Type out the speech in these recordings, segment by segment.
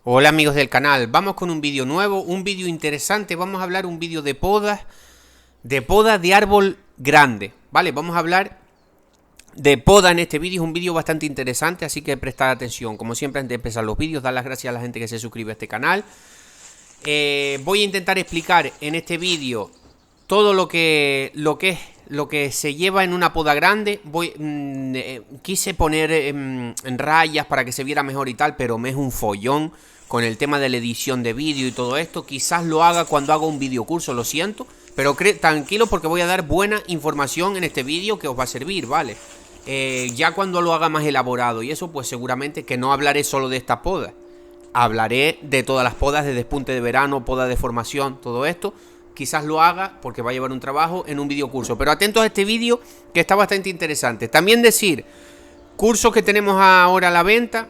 Hola amigos del canal, vamos con un vídeo nuevo, un vídeo interesante. Vamos a hablar un vídeo de podas de árbol grande, ¿vale? Vamos a hablar de poda en este vídeo. Es un vídeo bastante interesante, así que prestad atención. Como siempre, antes de empezar los vídeos, dar las gracias a la gente que se suscribe a este canal. Voy a intentar explicar en este vídeo todo lo que se lleva en una poda grande. Quise poner en rayas para que se viera mejor y tal, pero me es un follón con el tema de la edición de vídeo y todo esto. Quizás lo haga cuando haga un vídeo curso, lo siento, pero tranquilo, porque voy a dar buena información en este vídeo que os va a servir, ¿vale? Ya cuando lo haga más elaborado y eso, pues seguramente que no hablaré solo de esta poda. Hablaré de todas las podas, de despunte de verano, poda de formación, todo esto. Quizás lo haga porque va a llevar un trabajo en un vídeo curso. Pero atentos a este vídeo que está bastante interesante. También decir, cursos que tenemos ahora a la venta.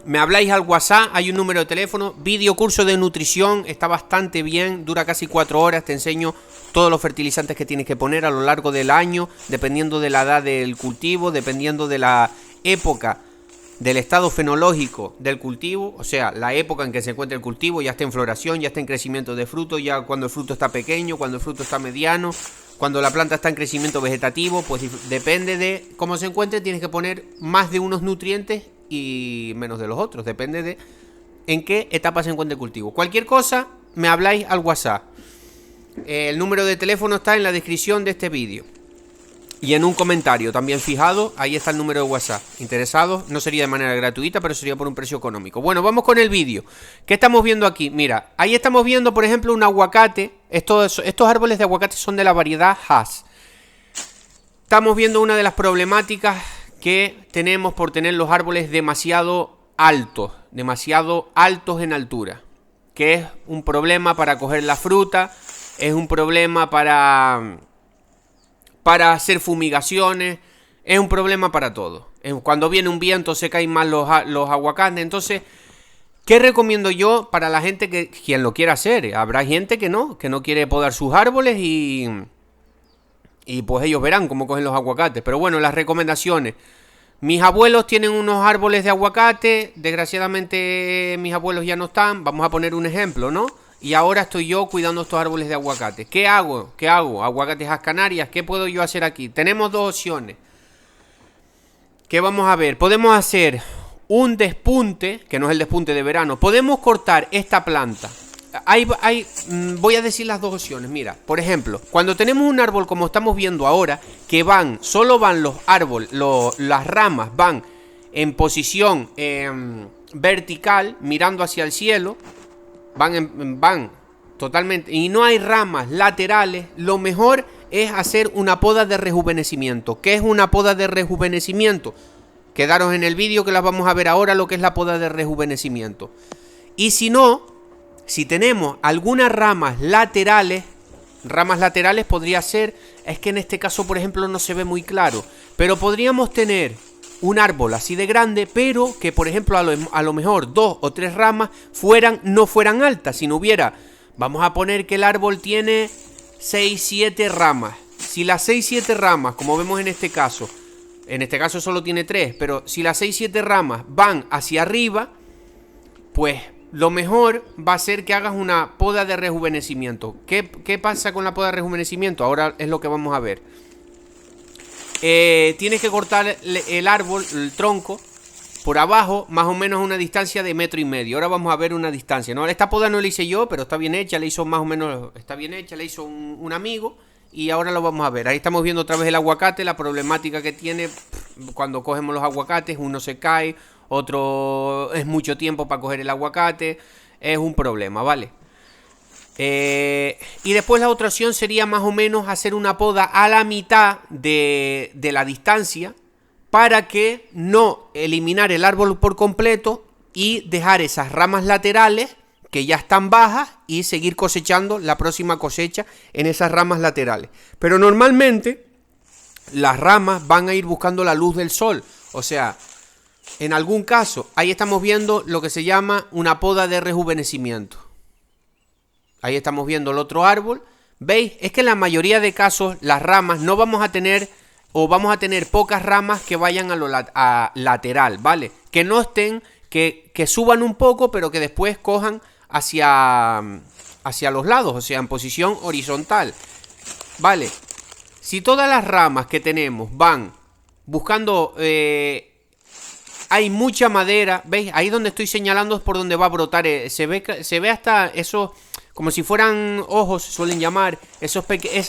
Me habláis al WhatsApp, hay un número de teléfono. Vídeo curso de nutrición, está bastante bien, dura casi 4 horas. Te enseño todos los fertilizantes que tienes que poner a lo largo del año, dependiendo de la edad del cultivo, dependiendo de la época del estado fenológico del cultivo, o sea, la época en que se encuentra el cultivo, ya está en floración, ya está en crecimiento de fruto, ya cuando el fruto está pequeño, cuando el fruto está mediano, cuando la planta está en crecimiento vegetativo, pues depende de cómo se encuentre, tienes que poner más de unos nutrientes y menos de los otros, depende de en qué etapa se encuentra el cultivo. Cualquier cosa, me habláis al WhatsApp. El número de teléfono está en la descripción de este vídeo. Y en un comentario también fijado, ahí está el número de WhatsApp. Interesados, no sería de manera gratuita, pero sería por un precio económico. Bueno, vamos con el vídeo. ¿Qué estamos viendo aquí? Mira, ahí estamos viendo, por ejemplo, un aguacate. Estos árboles de aguacate son de la variedad Hass. Estamos viendo una de las problemáticas que tenemos por tener los árboles demasiado altos en altura. Que es un problema para coger la fruta, es un problema para hacer fumigaciones, es un problema para todo. Cuando viene un viento se caen más los aguacates. Entonces, ¿qué recomiendo yo para la gente quien lo quiera hacer? Habrá gente que no quiere podar sus árboles y pues ellos verán cómo cogen los aguacates. Pero bueno, las recomendaciones. Mis abuelos tienen unos árboles de aguacate, desgraciadamente mis abuelos ya no están, vamos a poner un ejemplo, ¿no? Y ahora estoy yo cuidando estos árboles de aguacate. ¿Qué hago? Aguacates Hass Canarias. ¿Qué puedo yo hacer aquí? Tenemos dos opciones. ¿Qué vamos a ver? Podemos hacer un despunte, que no es el despunte de verano. Podemos cortar esta planta. Voy a decir las dos opciones. Mira, por ejemplo, cuando tenemos un árbol como estamos viendo ahora, que solo van los árboles, las ramas van en posición vertical, mirando hacia el cielo. Van totalmente y no hay ramas laterales. Lo mejor es hacer una poda de rejuvenecimiento. ¿Qué es una poda de rejuvenecimiento? Quedaros en el vídeo que las vamos a ver ahora, lo que es la poda de rejuvenecimiento. Y si no, si tenemos algunas ramas laterales podría ser, es que en este caso por ejemplo no se ve muy claro, pero podríamos tener un árbol así de grande, pero que por ejemplo a lo mejor 2 o 3 ramas no fueran altas, sino hubiera, vamos a poner que el árbol tiene 6-7 ramas. Si las 6-7 ramas, como vemos en este caso solo tiene 3, pero si las 6-7 ramas van hacia arriba, pues lo mejor va a ser que hagas una poda de rejuvenecimiento. ¿Qué pasa con la poda de rejuvenecimiento? Ahora es lo que vamos a ver. Tienes que cortar el árbol, el tronco, por abajo, más o menos a una distancia de 1,5 metros. Ahora vamos a ver una distancia, ¿no? Esta poda no la hice yo, pero está bien hecha, la hizo más o menos, está bien hecha, la hizo un amigo. Y ahora lo vamos a ver. Ahí estamos viendo otra vez el aguacate, la problemática que tiene cuando cogemos los aguacates. Uno se cae, otro es mucho tiempo para coger el aguacate. Es un problema, ¿vale? Y después la otra opción sería más o menos hacer una poda a la mitad de la distancia, para que no eliminar el árbol por completo y dejar esas ramas laterales que ya están bajas y seguir cosechando la próxima cosecha en esas ramas laterales. Pero normalmente las ramas van a ir buscando la luz del sol, o sea, en algún caso, ahí estamos viendo lo que se llama una poda de rejuvenecimiento. Ahí estamos viendo el otro árbol. ¿Veis? Es que en la mayoría de casos las ramas no vamos a tener, o vamos a tener pocas ramas que vayan a lateral, ¿vale? Que no estén que que suban un poco, pero que después cojan hacia los lados, o sea, en posición horizontal. Vale, si todas las ramas que tenemos van buscando... hay mucha madera, ¿veis? Ahí donde estoy señalando es por donde va a brotar. Se ve hasta eso, como si fueran ojos, se suelen llamar, esas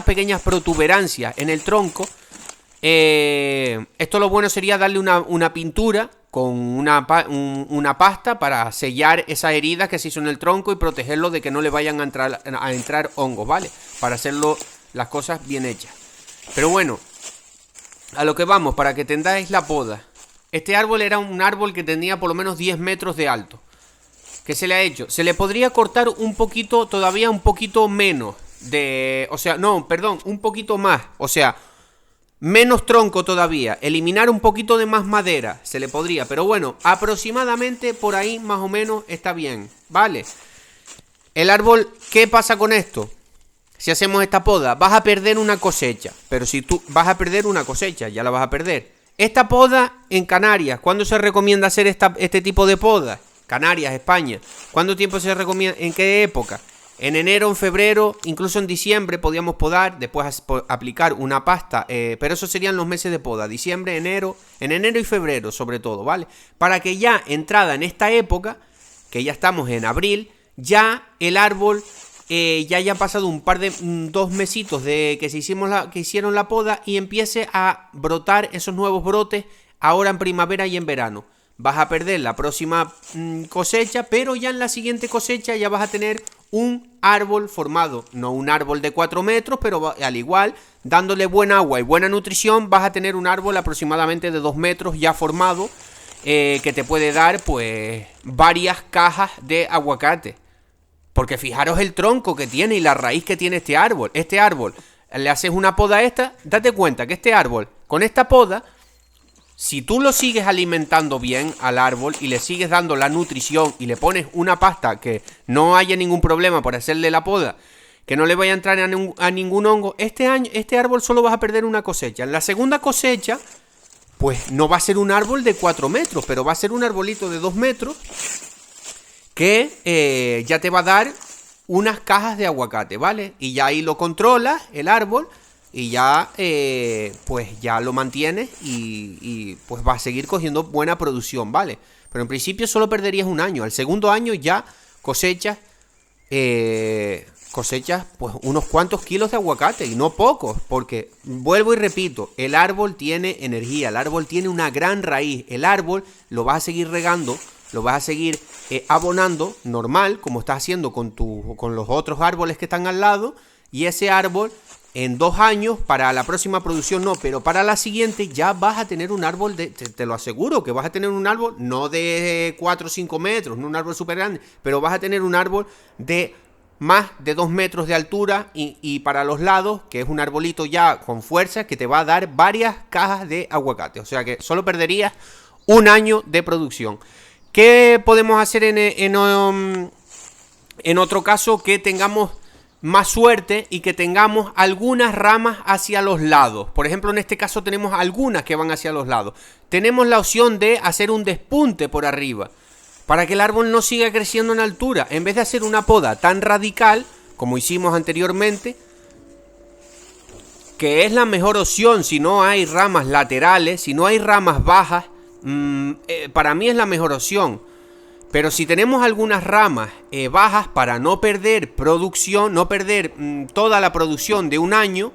pequeñas protuberancias en el tronco. Esto lo bueno sería darle una pintura con una pasta para sellar esas heridas que se hizo en el tronco y protegerlo de que no le vayan a entrar hongos, ¿vale? Para hacerlo las cosas bien hechas. Pero bueno, a lo que vamos, para que entendáis la poda. Este árbol era un árbol que tenía por lo menos 10 metros de alto. ¿Qué se le ha hecho? Se le podría cortar un poquito, todavía un poquito menos de... O sea, no, perdón, un poquito más. O sea, menos tronco todavía. Eliminar un poquito de más madera. Se le podría, pero bueno, aproximadamente por ahí más o menos está bien. ¿Vale? El árbol, ¿qué pasa con esto? Si hacemos esta poda, vas a perder una cosecha. Pero si tú vas a perder una cosecha, ya la vas a perder. Esta poda en Canarias, ¿cuándo se recomienda hacer este tipo de poda? Canarias, España. ¿Cuánto tiempo se recomienda? ¿En qué época? En enero, en febrero, incluso en diciembre podíamos podar, después aplicar una pasta, pero esos serían los meses de poda, diciembre, enero, en enero y febrero sobre todo, ¿vale? Para que ya entrada en esta época, que ya estamos en abril, ya el árbol... ya haya pasado dos mesitos de que hicieron la poda y empiece a brotar esos nuevos brotes ahora en primavera y en verano. Vas a perder la próxima cosecha, pero ya en la siguiente cosecha ya vas a tener un árbol formado, no un árbol de 4 metros, pero al igual, dándole buena agua y buena nutrición, vas a tener un árbol aproximadamente de 2 metros ya formado, que te puede dar pues varias cajas de aguacate. Porque fijaros el tronco que tiene y la raíz que tiene este árbol. Este árbol, le haces una poda a esta, date cuenta que este árbol, con esta poda, si tú lo sigues alimentando bien al árbol y le sigues dando la nutrición y le pones una pasta que no haya ningún problema por hacerle la poda, que no le vaya a entrar a ningún hongo, este árbol solo vas a perder una cosecha. En la segunda cosecha, pues no va a ser un árbol de 4 metros, pero va a ser un arbolito de 2 metros, que ya te va a dar unas cajas de aguacate, ¿vale? Y ya ahí lo controlas, el árbol, y ya pues ya lo mantienes y pues va a seguir cogiendo buena producción, ¿vale? Pero en principio solo perderías un año. Al segundo año ya cosechas pues unos cuantos kilos de aguacate y no pocos, porque vuelvo y repito, el árbol tiene energía, el árbol tiene una gran raíz, el árbol lo vas a seguir regando, lo vas a seguir abonando normal, como estás haciendo con los otros árboles que están al lado, y ese árbol en 2 años, para la próxima producción no, pero para la siguiente ya vas a tener un árbol te lo aseguro, que vas a tener un árbol no de 4 o 5 metros, no un árbol súper grande, pero vas a tener un árbol de más de 2 metros de altura y para los lados, que es un arbolito ya con fuerza que te va a dar varias cajas de aguacate, o sea que solo perderías un año de producción. ¿Qué podemos hacer en otro caso? Que tengamos más suerte y que tengamos algunas ramas hacia los lados. Por ejemplo, en este caso tenemos algunas que van hacia los lados. Tenemos la opción de hacer un despunte por arriba, para que el árbol no siga creciendo en altura. En vez de hacer una poda tan radical, como hicimos anteriormente, que es la mejor opción si no hay ramas laterales, si no hay ramas bajas, para mí es la mejor opción. Pero si tenemos algunas ramas bajas, para no perder producción, no perder toda la producción de un año,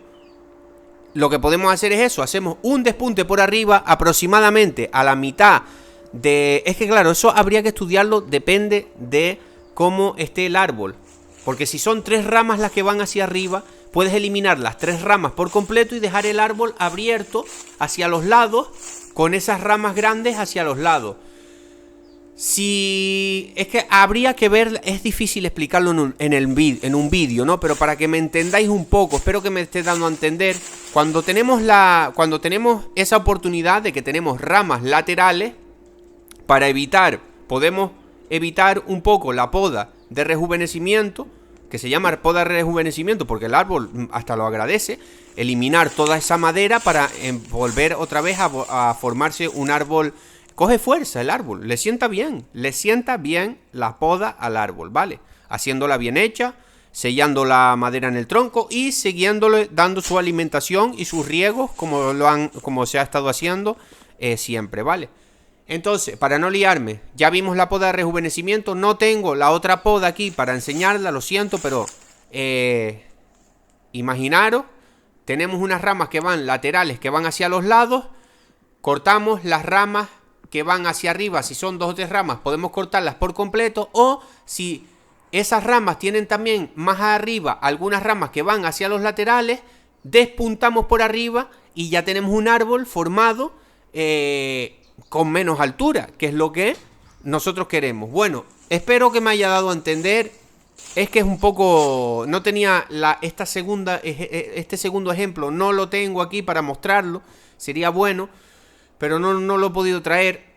lo que podemos hacer es eso, hacemos un despunte por arriba aproximadamente a la mitad de... Es que claro, eso habría que estudiarlo, depende de cómo esté el árbol. Porque si son 3 ramas las que van hacia arriba, puedes eliminar las 3 ramas por completo y dejar el árbol abierto hacia los lados, con esas ramas grandes hacia los lados. Si es que habría que ver, es difícil explicarlo en un vídeo, ¿no? Pero para que me entendáis un poco, espero que me esté dando a entender. Cuando tenemos esa oportunidad de que tenemos ramas laterales, podemos evitar un poco la poda de rejuvenecimiento, que se llama poda de rejuvenecimiento porque el árbol hasta lo agradece, eliminar toda esa madera para volver otra vez a formarse un árbol coge fuerza el árbol, le sienta bien la poda al árbol, ¿vale? Haciéndola bien hecha, sellando la madera en el tronco y siguiéndole, dando su alimentación y sus riegos como se ha estado haciendo siempre, ¿vale? Entonces, para no liarme, ya vimos la poda de rejuvenecimiento, no tengo la otra poda aquí para enseñarla, lo siento, pero imaginaros, tenemos unas ramas que van laterales, que van hacia los lados, cortamos las ramas que van hacia arriba, si son 2 o 3 ramas, podemos cortarlas por completo, o si esas ramas tienen también más arriba algunas ramas que van hacia los laterales, despuntamos por arriba y ya tenemos un árbol formado con menos altura, que es lo que nosotros queremos. Bueno, espero que me haya dado a entender. Es que es un poco... No tenía este segundo ejemplo, no lo tengo aquí para mostrarlo. Sería bueno, pero no lo he podido traer.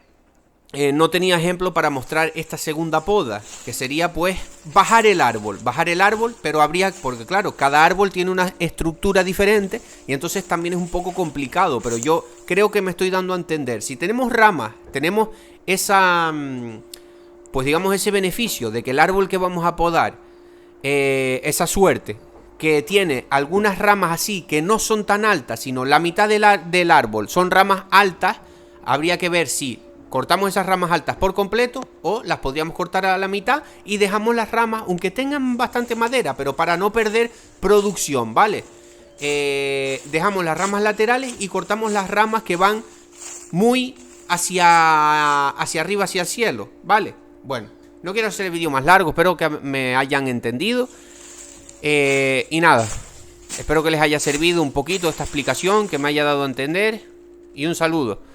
No tenía ejemplo para mostrar esta segunda poda, que sería pues bajar el árbol, pero habría, porque claro, cada árbol tiene una estructura diferente y entonces también es un poco complicado, pero yo creo que me estoy dando a entender. Si tenemos ramas, tenemos esa, pues digamos ese beneficio de que el árbol que vamos a podar, esa suerte, que tiene algunas ramas así que no son tan altas, sino la mitad del árbol son ramas altas, habría que ver si cortamos esas ramas altas por completo o las podríamos cortar a la mitad y dejamos las ramas, aunque tengan bastante madera, pero para no perder producción, ¿vale? Dejamos las ramas laterales y cortamos las ramas que van muy hacia arriba, hacia el cielo, ¿vale? Bueno, no quiero hacer el vídeo más largo, espero que me hayan entendido. Y nada, espero que les haya servido un poquito esta explicación, que me haya dado a entender. Y un saludo.